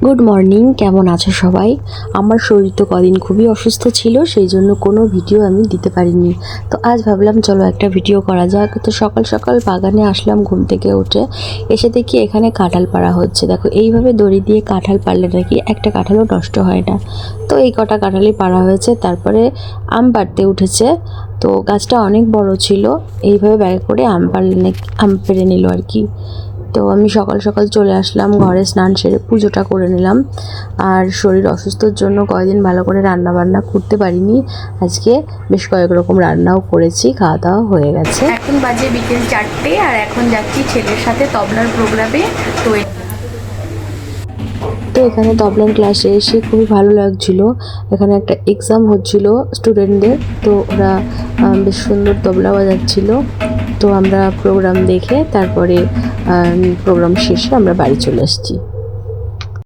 Good morning, কেমন আছো সবাই? আমার শরীর তো কদিন খুবই অসুস্থ ছিল, সেই জন্য কোনো ভিডিও আমি দিতে পারিনি। তো আজ ভাবলাম চলো একটা ভিডিও করা যাক। তো সকাল সকাল বাগানে আসলাম ঘুম থেকে উঠে, এসে দেখি এখানে কাঁঠাল পাড়া হচ্ছে। দেখো এইভাবে দড়ি দিয়ে কাঁঠাল পারলে নাকি একটা কাঁঠালও নষ্ট হয় না। তো এই কটা কাঁঠালই পাড়া হয়েছে। তারপরে আম পাড়তে উঠেছে। তো গাছটা অনেক বড় ছিল, এইভাবে ব্যাগে করে আম পারলে নাকি আম পেড়ে নিল আর কি। তো আমি সকাল সকাল চলে আসলাম, ঘরে স্নান সেরে পুজোটা করে নিলাম। আর শরীর অসুস্থর জন্য কয়েকদিন ভালো করে রান্না বান্না করতে পারিনি। আজকে বেশ কয়েক রকম রান্নাও করেছি, খাওয়া দাওয়া হয়ে গেছে। এখন বাজে বিকেল 4টে আর এখন যাচ্ছি ছেলের সাথে তবলার প্রোগ্রামে। তো এখানে তবলার ক্লাসে এসে খুবই ভালো লাগছিলো। এখানে একটা এক্সাম হচ্ছিল স্টুডেন্টদের, তো ওরা বেশ সুন্দর তবলা বাজাচ্ছিল। তো আমরা প্রোগ্রাম দেখে তারপরে প্রোগ্রাম শেষে আমরা বাড়ি চলে এসেছি।